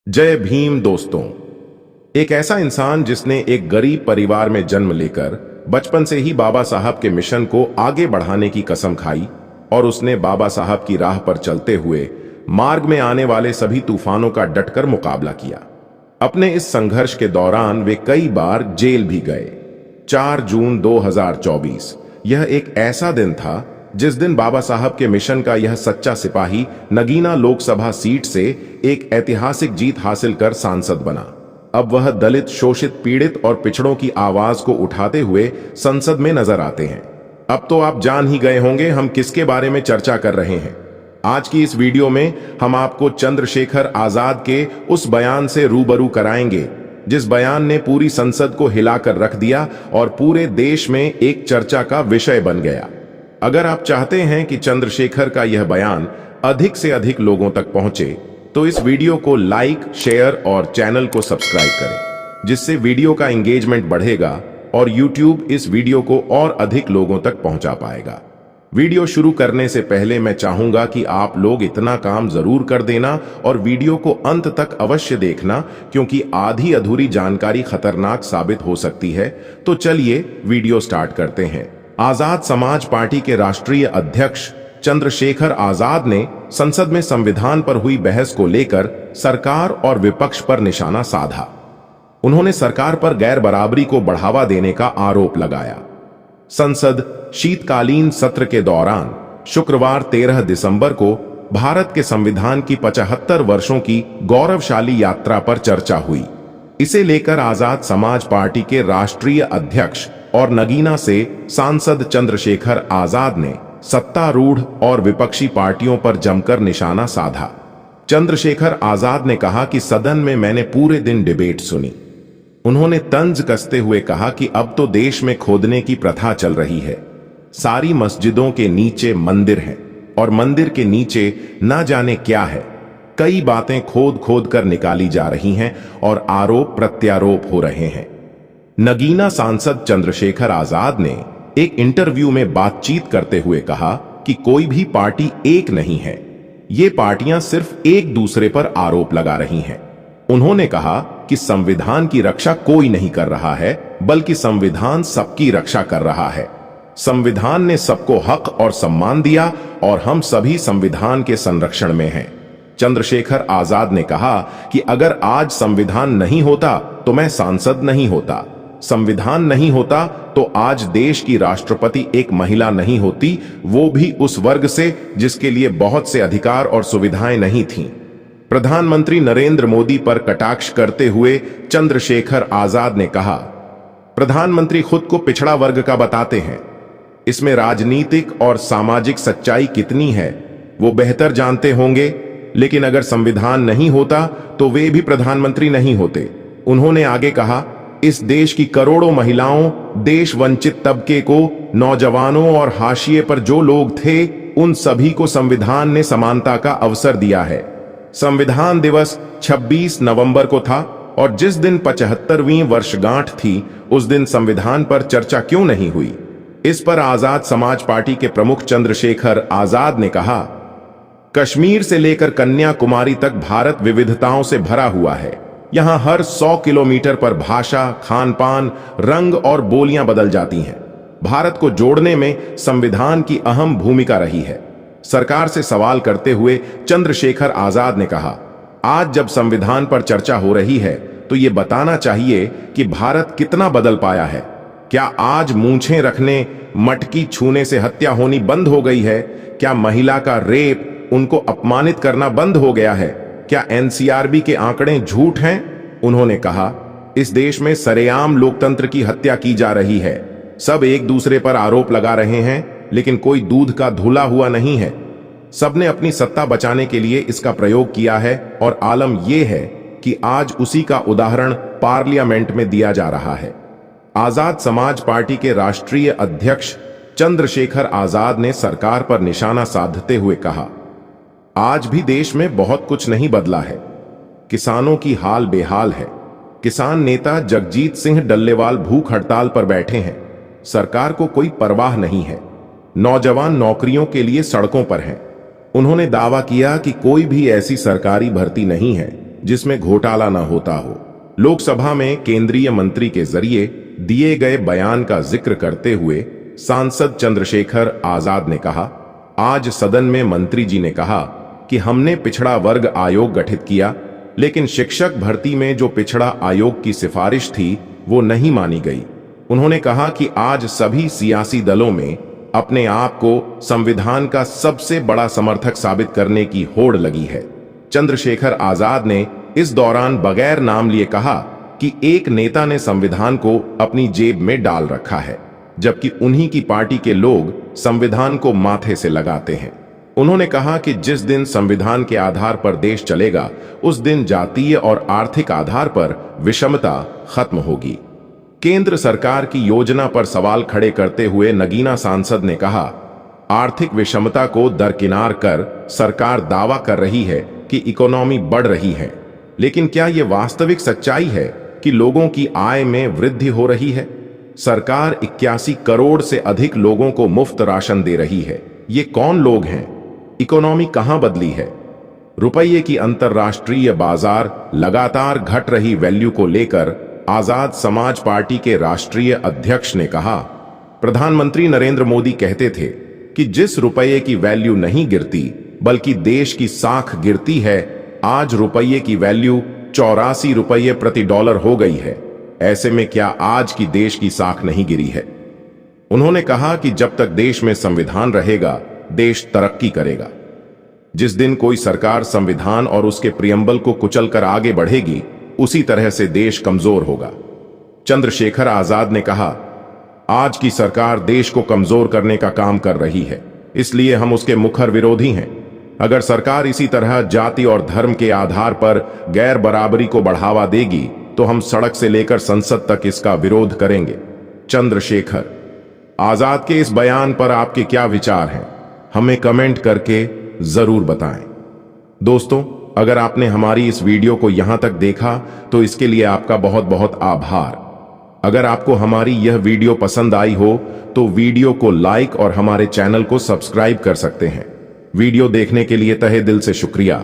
जय भीम दोस्तों। एक ऐसा इंसान जिसने एक गरीब परिवार में जन्म लेकर बचपन से ही बाबा साहब के मिशन को आगे बढ़ाने की कसम खाई और उसने बाबा साहब की राह पर चलते हुए मार्ग में आने वाले सभी तूफानों का डटकर मुकाबला किया। अपने इस संघर्ष के दौरान वे कई बार जेल भी गए। 4 जून 2024 यह एक ऐसा दिन था जिस दिन बाबा साहब के मिशन का यह सच्चा सिपाही नगीना लोकसभा सीट से एक ऐतिहासिक जीत हासिल कर सांसद बना। अब वह दलित, शोषित, पीड़ित और पिछड़ों की आवाज को उठाते हुए संसद में नजर आते हैं। अब तो आप जान ही गए होंगे हम किसके बारे में चर्चा कर रहे हैं। आज की इस वीडियो में हम आपको चंद्रशेखर आजाद के उस बयान से रूबरू कराएंगे जिस बयान ने पूरी संसद को हिलाकर रख दिया और पूरे देश में एक चर्चा का विषय बन गया। अगर आप चाहते हैं कि चंद्रशेखर का यह बयान अधिक से अधिक लोगों तक पहुंचे तो इस वीडियो को लाइक, शेयर और चैनल को सब्सक्राइब करें, जिससे वीडियो का एंगेजमेंट बढ़ेगा और YouTube इस वीडियो को और अधिक लोगों तक पहुंचा पाएगा। वीडियो शुरू करने से पहले मैं चाहूंगा कि आप लोग इतना काम जरूर कर देना और वीडियो को अंत तक अवश्य देखना, क्योंकि आधी अधूरी जानकारी खतरनाक साबित हो सकती है। तो चलिए वीडियो स्टार्ट करते हैं। आजाद समाज पार्टी के राष्ट्रीय अध्यक्ष चंद्रशेखर आजाद ने संसद में संविधान पर हुई बहस को लेकर सरकार और विपक्ष पर निशाना साधा। उन्होंने सरकार पर गैर बराबरी को बढ़ावा देने का आरोप लगाया। संसद शीतकालीन सत्र के दौरान शुक्रवार 13 दिसंबर को भारत के संविधान की 75 वर्षों की गौरवशाली यात्रा पर चर्चा हुई। इसे लेकर आजाद समाज पार्टी के राष्ट्रीय अध्यक्ष और नगीना से सांसद चंद्रशेखर आजाद ने सत्तारूढ़ और विपक्षी पार्टियों पर जमकर निशाना साधा। चंद्रशेखर आजाद ने कहा कि सदन में मैंने पूरे दिन डिबेट सुनी। उन्होंने तंज कसते हुए कहा कि अब तो देश में खोदने की प्रथा चल रही है। सारी मस्जिदों के नीचे मंदिर हैं और मंदिर के नीचे ना जाने क्या है। कई बातें खोद खोद कर निकाली जा रही हैं और आरोप प्रत्यारोप हो रहे हैं। नगीना सांसद चंद्रशेखर आजाद ने एक इंटरव्यू में बातचीत करते हुए कहा कि कोई भी पार्टी एक नहीं है, ये पार्टियां सिर्फ एक दूसरे पर आरोप लगा रही हैं। उन्होंने कहा कि संविधान की रक्षा कोई नहीं कर रहा है, बल्कि संविधान सबकी रक्षा कर रहा है। संविधान ने सबको हक और सम्मान दिया और हम सभी संविधान के संरक्षण में हैं। चंद्रशेखर आजाद ने कहा कि अगर आज संविधान नहीं होता तो मैं सांसद नहीं होता। संविधान नहीं होता तो आज देश की राष्ट्रपति एक महिला नहीं होती, वो भी उस वर्ग से जिसके लिए बहुत से अधिकार और सुविधाएं नहीं थीं। प्रधानमंत्री नरेंद्र मोदी पर कटाक्ष करते हुए चंद्रशेखर आजाद ने कहा, प्रधानमंत्री खुद को पिछड़ा वर्ग का बताते हैं। इसमें राजनीतिक और सामाजिक सच्चाई कितनी है वो बेहतर जानते होंगे, लेकिन अगर संविधान नहीं होता तो वे भी प्रधानमंत्री नहीं होते। उन्होंने आगे कहा, इस देश की करोड़ों महिलाओं, देश वंचित तबके को, नौजवानों और हाशिए पर जो लोग थे, उन सभी को संविधान ने समानता का अवसर दिया है। संविधान दिवस 26 नवंबर को था और जिस दिन 75वीं वर्षगांठ थी उस दिन संविधान पर चर्चा क्यों नहीं हुई। इस पर आजाद समाज पार्टी के प्रमुख चंद्रशेखर आजाद ने कहा, कश्मीर से लेकर कन्याकुमारी तक भारत विविधताओं से भरा हुआ है। यहां हर 100 किलोमीटर पर भाषा, खान पान, रंग और बोलियां बदल जाती हैं। भारत को जोड़ने में संविधान की अहम भूमिका रही है। सरकार से सवाल करते हुए चंद्रशेखर आजाद ने कहा, आज जब संविधान पर चर्चा हो रही है तो ये बताना चाहिए कि भारत कितना बदल पाया है। क्या आज मूंछें रखने, मटकी छूने से हत्या होनी बंद हो गई है? क्या महिला का रेप, उनको अपमानित करना बंद हो गया है? क्या एनसीआरबी के आंकड़े झूठ हैं? उन्होंने कहा, इस देश में सरेआम लोकतंत्र की हत्या की जा रही है। सब एक दूसरे पर आरोप लगा रहे हैं, लेकिन कोई दूध का धुला हुआ नहीं है। सबने अपनी सत्ता बचाने के लिए इसका प्रयोग किया है और आलम यह है कि आज उसी का उदाहरण पार्लियामेंट में दिया जा रहा है। आजाद समाज पार्टी के राष्ट्रीय अध्यक्ष चंद्रशेखर आजाद ने सरकार पर निशाना साधते हुए कहा, आज भी देश में बहुत कुछ नहीं बदला है। किसानों की हाल बेहाल है। किसान नेता जगजीत सिंह डल्लेवाल भूख हड़ताल पर बैठे हैं। सरकार को कोई परवाह नहीं है। नौजवान नौकरियों के लिए सड़कों पर हैं। उन्होंने दावा किया कि कोई भी ऐसी सरकारी भर्ती नहीं है जिसमें घोटाला न होता हो। लोकसभा में केंद्रीय मंत्री के जरिए दिए गए बयान का जिक्र करते हुए सांसद चंद्रशेखर आजाद ने कहा, आज सदन में मंत्री जी ने कहा कि हमने पिछड़ा वर्ग आयोग गठित किया, लेकिन शिक्षक भर्ती में जो पिछड़ा आयोग की सिफारिश थी वो नहीं मानी गई। उन्होंने कहा कि आज सभी सियासी दलों में अपने आप को संविधान का सबसे बड़ा समर्थक साबित करने की होड़ लगी है। चंद्रशेखर आजाद ने इस दौरान बगैर नाम लिए कहा कि एक नेता ने संविधान को अपनी जेब में डाल रखा है, जबकि उन्हीं की पार्टी के लोग संविधान को माथे से लगाते हैं। उन्होंने कहा कि जिस दिन संविधान के आधार पर देश चलेगा, उस दिन जातीय और आर्थिक आधार पर विषमता खत्म होगी। केंद्र सरकार की योजना पर सवाल खड़े करते हुए नगीना सांसद ने कहा, आर्थिक विषमता को दरकिनार कर सरकार दावा कर रही है कि इकोनॉमी बढ़ रही है, लेकिन क्या यह वास्तविक सच्चाई है कि लोगों की आय में वृद्धि हो रही है? सरकार 81 करोड़ से अधिक लोगों को मुफ्त राशन दे रही है। ये कौन लोग हैं? इकोनॉमी कहां बदली है? रुपये की अंतर्राष्ट्रीय बाजार लगातार घट रही वैल्यू को लेकर आजाद समाज पार्टी के राष्ट्रीय अध्यक्ष ने कहा, प्रधानमंत्री नरेंद्र मोदी कहते थे कि जिस रुपये की वैल्यू नहीं गिरती बल्कि देश की साख गिरती है, आज रुपये की वैल्यू 84 रुपये प्रति डॉलर हो गई है। ऐसे में क्या आज की देश की साख नहीं गिरी है? उन्होंने कहा कि जब तक देश में संविधान रहेगा, देश तरक्की करेगा। जिस दिन कोई सरकार संविधान और उसके प्रियम्बल को कुचलकर आगे बढ़ेगी, उसी तरह से देश कमजोर होगा। चंद्रशेखर आजाद ने कहा, आज की सरकार देश को कमजोर करने का काम कर रही है, इसलिए हम उसके मुखर विरोधी हैं। अगर सरकार इसी तरह जाति और धर्म के आधार पर गैर बराबरी को बढ़ावा देगी तो हम सड़क से लेकर संसद तक इसका विरोध करेंगे। चंद्रशेखर आजाद के इस बयान पर आपके क्या विचार हैं? हमें कमेंट करके जरूर बताएं। दोस्तों, अगर आपने हमारी इस वीडियो को यहां तक देखा तो इसके लिए आपका बहुत बहुत आभार। अगर आपको हमारी यह वीडियो पसंद आई हो तो वीडियो को लाइक और हमारे चैनल को सब्सक्राइब कर सकते हैं। वीडियो देखने के लिए तहे दिल से शुक्रिया।